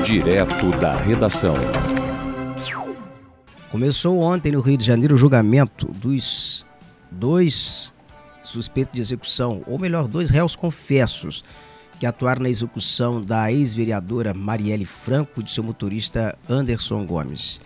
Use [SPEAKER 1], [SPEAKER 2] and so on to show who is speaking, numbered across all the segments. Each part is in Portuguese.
[SPEAKER 1] Direto da redação.
[SPEAKER 2] Começou ontem no Rio de Janeiro o julgamento dos dois suspeitos de execução, ou melhor, dois réus confessos que atuaram na execução da ex-vereadora Marielle Franco e de seu motorista Anderson Gomes.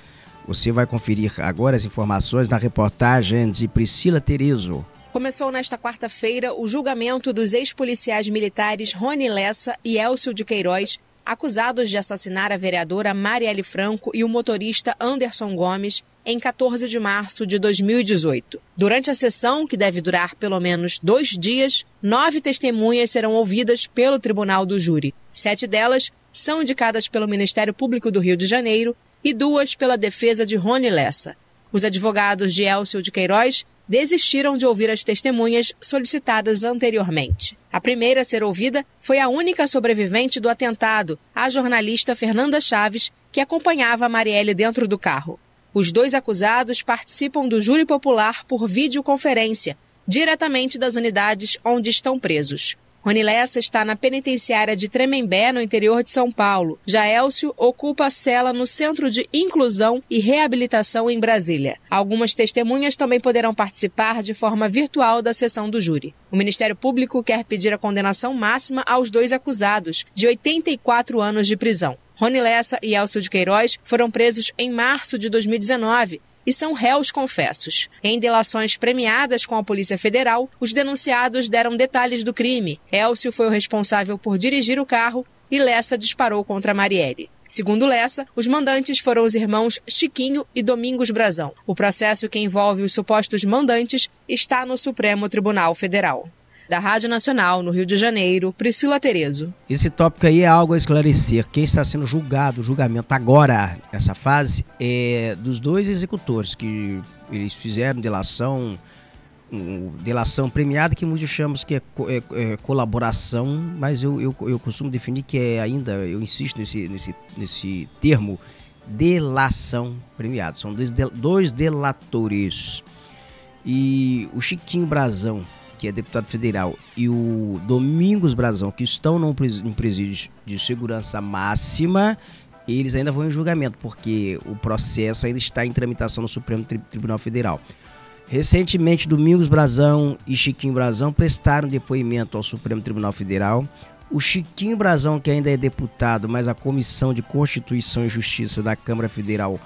[SPEAKER 2] Você vai conferir agora as informações na reportagem de Priscila Terezo.
[SPEAKER 3] Começou nesta quarta-feira o julgamento dos ex-policiais militares Rony Lessa e Elcio de Queiroz, acusados de assassinar a vereadora Marielle Franco e o motorista Anderson Gomes em 14 de março de 2018. Durante a sessão, que deve durar pelo menos 2 dias, 9 testemunhas serão ouvidas pelo Tribunal do Júri. 7 delas são indicadas pelo Ministério Público do Rio de Janeiro e 2 pela defesa de Rony Lessa. Os advogados de Elcio de Queiroz desistiram de ouvir as testemunhas solicitadas anteriormente. A primeira a ser ouvida foi a única sobrevivente do atentado, a jornalista Fernanda Chaves, que acompanhava a Marielle dentro do carro. Os 2 acusados participam do júri popular por videoconferência, diretamente das unidades onde estão presos. Rony Lessa está na penitenciária de Tremembé, no interior de São Paulo. Já Elcio ocupa a cela no Centro de Inclusão e Reabilitação em Brasília. Algumas testemunhas também poderão participar de forma virtual da sessão do júri. O Ministério Público quer pedir a condenação máxima aos 2 acusados, de 84 anos de prisão. Rony Lessa e Elcio de Queiroz foram presos em março de 2019 e são réus confessos. Em delações premiadas com a Polícia Federal, os denunciados deram detalhes do crime. Elcio foi o responsável por dirigir o carro e Lessa disparou contra Marielle. Segundo Lessa, os mandantes foram os irmãos Chiquinho e Domingos Brazão. O processo que envolve os supostos mandantes está no Supremo Tribunal Federal. Da Rádio Nacional, no Rio de Janeiro, Priscila Terezo.
[SPEAKER 2] Esse tópico aí é algo a esclarecer. Quem está sendo julgado, o julgamento agora, nessa fase, é dos 2 executores que eles fizeram delação premiada, que muitos chamam que é colaboração, mas eu costumo definir que é ainda, eu insisto nesse termo, delação premiada. São dois delatores. E o Chiquinho Brazão, que é deputado federal, e o Domingos Brazão, que estão em presídio de segurança máxima, eles ainda vão em julgamento, porque o processo ainda está em tramitação no Supremo Tribunal Federal. Recentemente, Domingos Brazão e Chiquinho Brazão prestaram depoimento ao Supremo Tribunal Federal. O Chiquinho Brazão, que ainda é deputado, mas a Comissão de Constituição e Justiça da Câmara Federal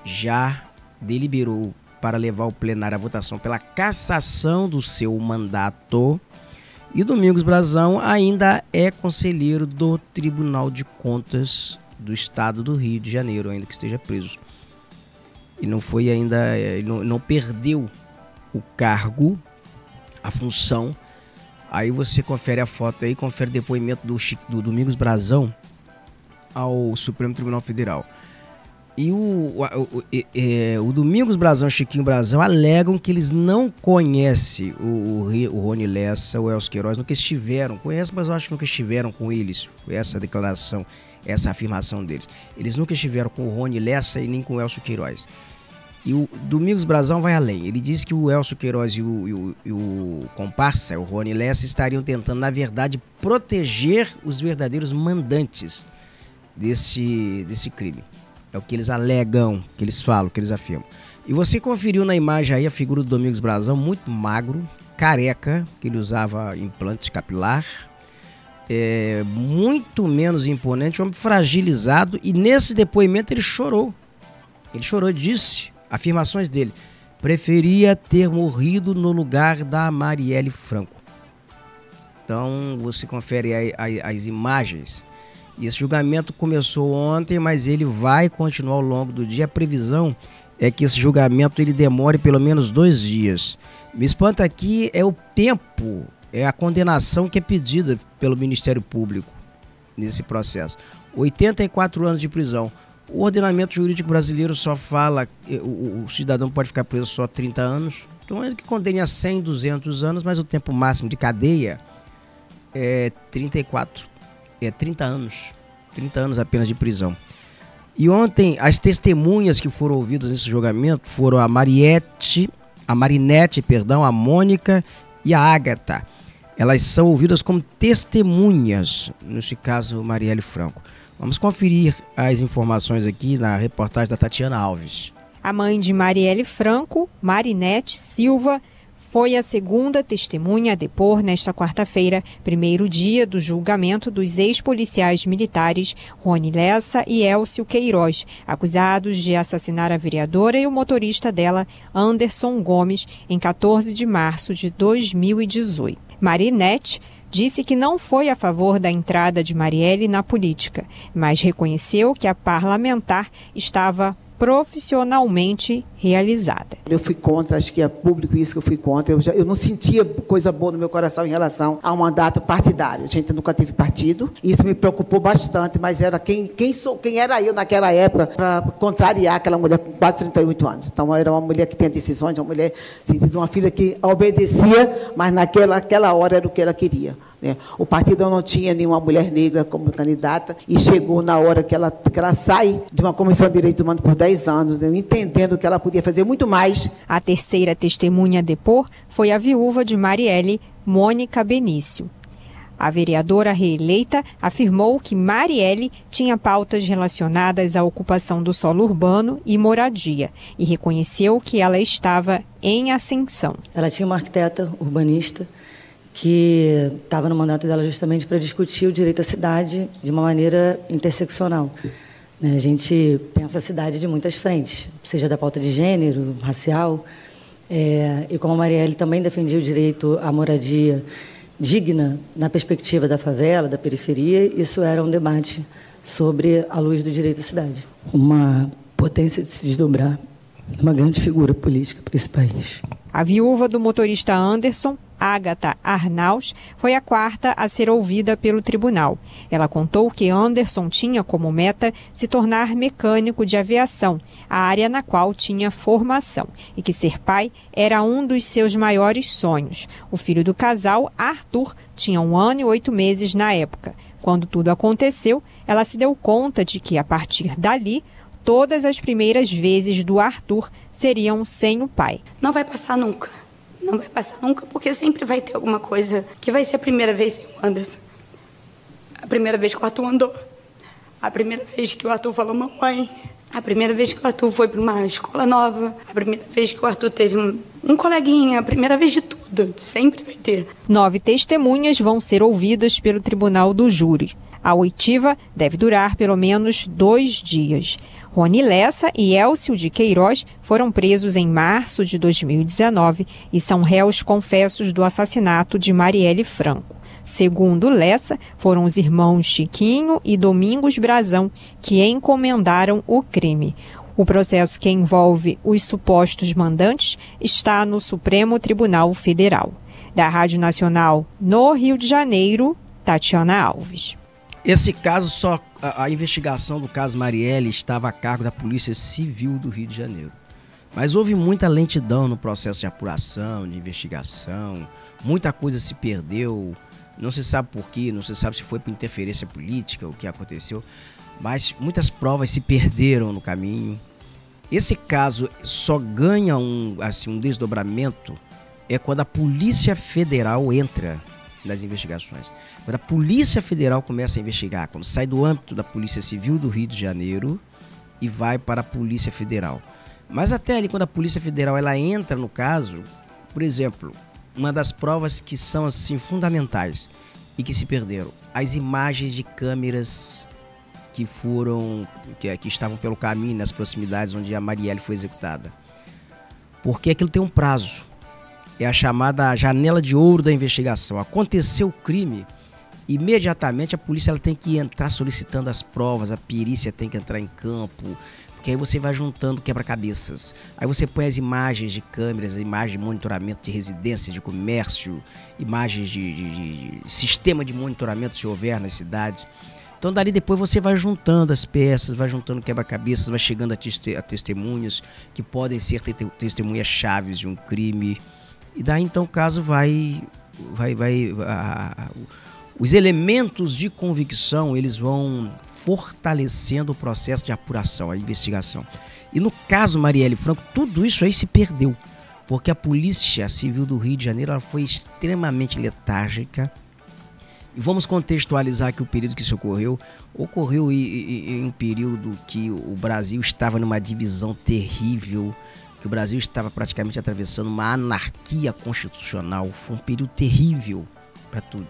[SPEAKER 2] já deliberou para levar ao plenário a votação pela cassação do seu mandato. E Domingos Brazão ainda é conselheiro do Tribunal de Contas do Estado do Rio de Janeiro, ainda que esteja preso. E não foi ainda, ele não perdeu o cargo, a função. Aí você confere a foto aí, confere o depoimento do Domingos Brazão ao Supremo Tribunal Federal. E o Domingos Brazão e o Chiquinho Brazão alegam que eles não conhecem o Rony Lessa, o Elcio Queiroz, nunca estiveram, conhecem, mas eu acho que nunca estiveram com eles, essa declaração, essa afirmação deles. Eles nunca estiveram com o Rony Lessa e nem com o Elcio Queiroz. E o Domingos Brazão vai além, ele diz que o Elcio Queiroz e o comparsa, o Rony Lessa, estariam tentando, na verdade, proteger os verdadeiros mandantes desse crime. É o que eles alegam, que eles falam, que eles afirmam. E você conferiu na imagem aí a figura do Domingos Brazão, muito magro, careca, que ele usava implante capilar, muito menos imponente, homem fragilizado, e nesse depoimento ele chorou. Ele chorou, disse, afirmações dele, preferia ter morrido no lugar da Marielle Franco. Então você confere aí as imagens. E esse julgamento começou ontem, mas ele vai continuar ao longo do dia. A previsão é que esse julgamento ele demore pelo menos 2 dias. Me espanta aqui é o tempo, é a condenação que é pedida pelo Ministério Público nesse processo. 84 anos de prisão. O ordenamento jurídico brasileiro só fala que o cidadão pode ficar preso só 30 anos. Então ele que condene a 100, 200 anos, mas o tempo máximo de cadeia é 30 anos. 30 anos apenas de prisão. E ontem, as testemunhas que foram ouvidas nesse julgamento foram a Marinete, a Mônica e a Ágata. Elas são ouvidas como testemunhas, nesse caso, Marielle Franco. Vamos conferir as informações aqui na reportagem da Tatiana Alves.
[SPEAKER 3] A mãe de Marielle Franco, Marinete Silva, foi a segunda testemunha a depor nesta quarta-feira, primeiro dia do julgamento dos ex-policiais militares Rony Lessa e Elcio Queiroz, acusados de assassinar a vereadora e o motorista dela, Anderson Gomes, em 14 de março de 2018. Marinete disse que não foi a favor da entrada de Marielle na política, mas reconheceu que a parlamentar estava profissionalmente realizada.
[SPEAKER 1] Eu fui contra, acho que é público isso que eu fui contra. Eu não sentia coisa boa no meu coração em relação ao mandato partidário. A gente nunca teve partido. Isso me preocupou bastante, mas era quem era eu naquela época para contrariar aquela mulher com quase 38 anos. Então, era uma mulher que tinha decisões, uma mulher, assim, de uma filha que obedecia, mas naquela hora era o que ela queria. O partido não tinha nenhuma mulher negra como candidata e chegou na hora que ela sai de uma comissão de direitos humanos por 10 anos, entendendo que ela podia fazer muito mais.
[SPEAKER 3] A terceira testemunha a depor foi a viúva de Marielle, Mônica Benício. A vereadora reeleita afirmou que Marielle tinha pautas relacionadas à ocupação do solo urbano e moradia e reconheceu que ela estava em ascensão.
[SPEAKER 4] Ela tinha uma arquiteta urbanista que estava no mandato dela justamente para discutir o direito à cidade de uma maneira interseccional. A gente pensa a cidade de muitas frentes, seja da pauta de gênero, racial, e como a Marielle também defendia o direito à moradia digna na perspectiva da favela, da periferia, isso era um debate sobre a luz do direito à cidade. Uma potência de se desdobrar, uma grande figura política para esse país.
[SPEAKER 3] A viúva do motorista Anderson, Ágata Arnaus, foi a quarta a ser ouvida pelo tribunal. Ela contou que Anderson tinha como meta se tornar mecânico de aviação, a área na qual tinha formação, e que ser pai era um dos seus maiores sonhos. O filho do casal, Arthur, tinha 1 ano e 8 meses na época. Quando tudo aconteceu, ela se deu conta de que, a partir dali, todas as primeiras vezes do Arthur seriam sem o pai.
[SPEAKER 5] Não vai passar nunca. Não vai passar nunca, porque sempre vai ter alguma coisa que vai ser a primeira vez sem o Anderson. A primeira vez que o Arthur andou. A primeira vez que o Arthur falou mamãe. A primeira vez que o Arthur foi para uma escola nova. A primeira vez que o Arthur teve um coleguinha. A primeira vez de tudo. Sempre vai ter.
[SPEAKER 3] 9 testemunhas vão ser ouvidas pelo tribunal do júri. A oitiva deve durar pelo menos 2 dias. Rony Lessa e Elcio de Queiroz foram presos em março de 2019 e são réus confessos do assassinato de Marielle Franco. Segundo Lessa, foram os irmãos Chiquinho e Domingos Brazão que encomendaram o crime. O processo que envolve os supostos mandantes está no Supremo Tribunal Federal. Da Rádio Nacional no Rio de Janeiro, Tatiana Alves.
[SPEAKER 2] Esse caso, a investigação do caso Marielle estava a cargo da Polícia Civil do Rio de Janeiro. Mas houve muita lentidão no processo de apuração, de investigação, muita coisa se perdeu, não se sabe por quê, não se sabe se foi por interferência política, o que aconteceu, mas muitas provas se perderam no caminho. Esse caso só ganha um desdobramento quando a Polícia Federal entra das investigações. Quando a Polícia Federal começa a investigar, quando sai do âmbito da Polícia Civil do Rio de Janeiro e vai para a Polícia Federal. Mas até ali, quando a Polícia Federal ela entra no caso, por exemplo, uma das provas que são assim fundamentais e que se perderam, as imagens de câmeras que estavam pelo caminho, nas proximidades onde a Marielle foi executada. Porque aquilo tem um prazo. É a chamada janela de ouro da investigação. Aconteceu o crime, imediatamente a polícia ela tem que entrar solicitando as provas, a perícia tem que entrar em campo, porque aí você vai juntando quebra-cabeças. Aí você põe as imagens de câmeras, imagens de monitoramento de residência, de comércio, imagens de sistema de monitoramento se houver nas cidades. Então dali depois você vai juntando as peças, vai juntando quebra-cabeças, vai chegando a testemunhas que podem ser testemunhas chaves de um crime. E daí então o caso os elementos de convicção eles vão fortalecendo o processo de apuração, a investigação. E no caso Marielle Franco, tudo isso aí se perdeu, porque a Polícia Civil do Rio de Janeiro ela foi extremamente letárgica Vamos contextualizar aqui o período que isso ocorreu. Ocorreu em um período que o Brasil estava numa divisão terrível, que o Brasil estava praticamente atravessando uma anarquia constitucional. Foi um período terrível para tudo,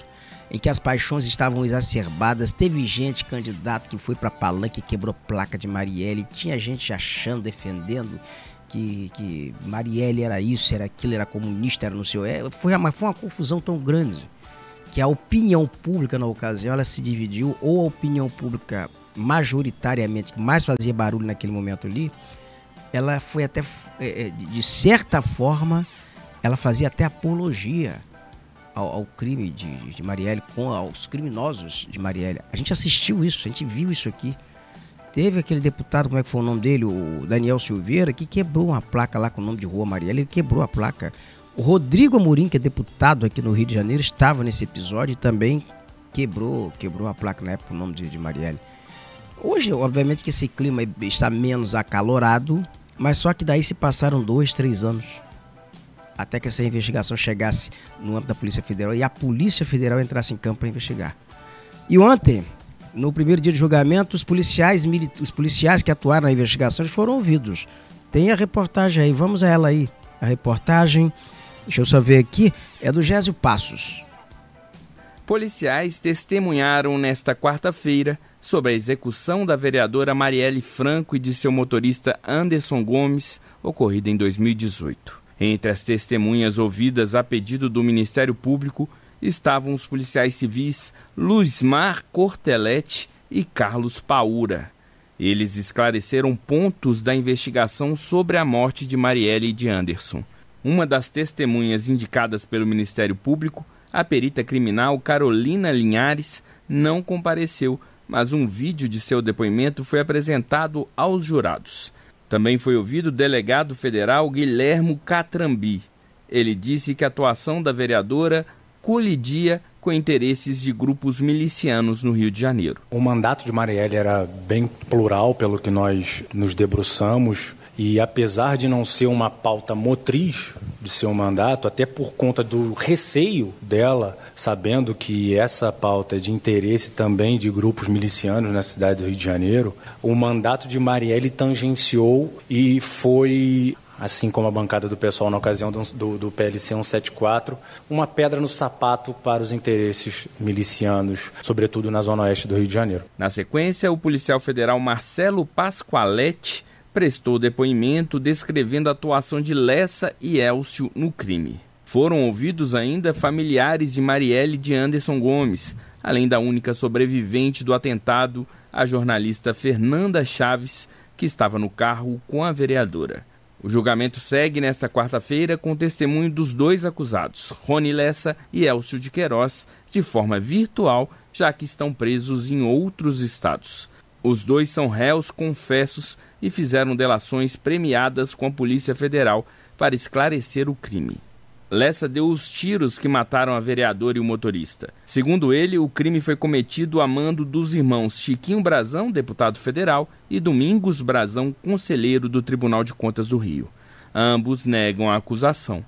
[SPEAKER 2] em que as paixões estavam exacerbadas. Teve gente, candidato, que foi para Palanque, quebrou placa de Marielle. Tinha gente achando, defendendo que Marielle era isso, era aquilo, era comunista, era não sei. Foi uma confusão tão grande que a opinião pública na ocasião ela se dividiu, ou a opinião pública majoritariamente, que mais fazia barulho naquele momento ali, ela foi até, de certa forma, ela fazia até apologia ao crime de Marielle, aos criminosos de Marielle. A gente assistiu isso, a gente viu isso aqui. Teve aquele deputado, como é que foi o nome dele, o Daniel Silveira, que quebrou uma placa lá com o nome de Rua Marielle, ele quebrou a placa. O Rodrigo Amorim, que é deputado aqui no Rio de Janeiro, estava nesse episódio e também quebrou a placa na época com o nome de Marielle. Hoje, obviamente que esse clima está menos acalorado, mas só que daí se passaram 2, 3 anos até que essa investigação chegasse no âmbito da Polícia Federal e a Polícia Federal entrasse em campo para investigar. E ontem, no primeiro dia de julgamento, os policiais que atuaram na investigação foram ouvidos. Tem a reportagem aí, vamos a ela aí. A reportagem, deixa eu só ver aqui, é do Gésio Passos.
[SPEAKER 6] Policiais testemunharam nesta quarta-feira sobre a execução da vereadora Marielle Franco e de seu motorista Anderson Gomes, ocorrida em 2018. Entre as testemunhas ouvidas a pedido do Ministério Público estavam os policiais civis Luismar Cortelete e Carlos Paura. Eles esclareceram pontos da investigação sobre a morte de Marielle e de Anderson. Uma das testemunhas indicadas pelo Ministério Público, a perita criminal Carolina Linhares, não compareceu, mas um vídeo de seu depoimento foi apresentado aos jurados. Também foi ouvido o delegado federal Guilhermo Catrambi. Ele disse que a atuação da vereadora colidia com interesses de grupos milicianos no Rio de Janeiro.
[SPEAKER 7] O mandato de Marielle era bem plural, pelo que nós nos debruçamos, e apesar de não ser uma pauta motriz de seu mandato, até por conta do receio dela, sabendo que essa pauta é de interesse também de grupos milicianos na cidade do Rio de Janeiro, o mandato de Marielle tangenciou e foi, assim como a bancada do pessoal na ocasião do PLC 174, uma pedra no sapato para os interesses milicianos, sobretudo na zona oeste do Rio de Janeiro.
[SPEAKER 6] Na sequência, o policial federal Marcelo Pasqualetti prestou depoimento descrevendo a atuação de Lessa e Elcio no crime. Foram ouvidos ainda familiares de Marielle e de Anderson Gomes, além da única sobrevivente do atentado, a jornalista Fernanda Chaves, que estava no carro com a vereadora. O julgamento segue nesta quarta-feira com testemunho dos 2 acusados, Rony Lessa e Elcio de Queiroz, de forma virtual, já que estão presos em outros estados. Os 2 são réus confessos e fizeram delações premiadas com a Polícia Federal para esclarecer o crime. Lessa deu os tiros que mataram a vereadora e o motorista. Segundo ele, o crime foi cometido a mando dos irmãos Chiquinho Brazão, deputado federal, e Domingos Brazão, conselheiro do Tribunal de Contas do Rio. Ambos negam a acusação.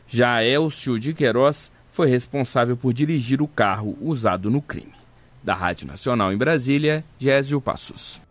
[SPEAKER 6] Já Elcio de Queiroz foi responsável por dirigir o carro usado no crime. Da Rádio Nacional em Brasília, Gésio Passos.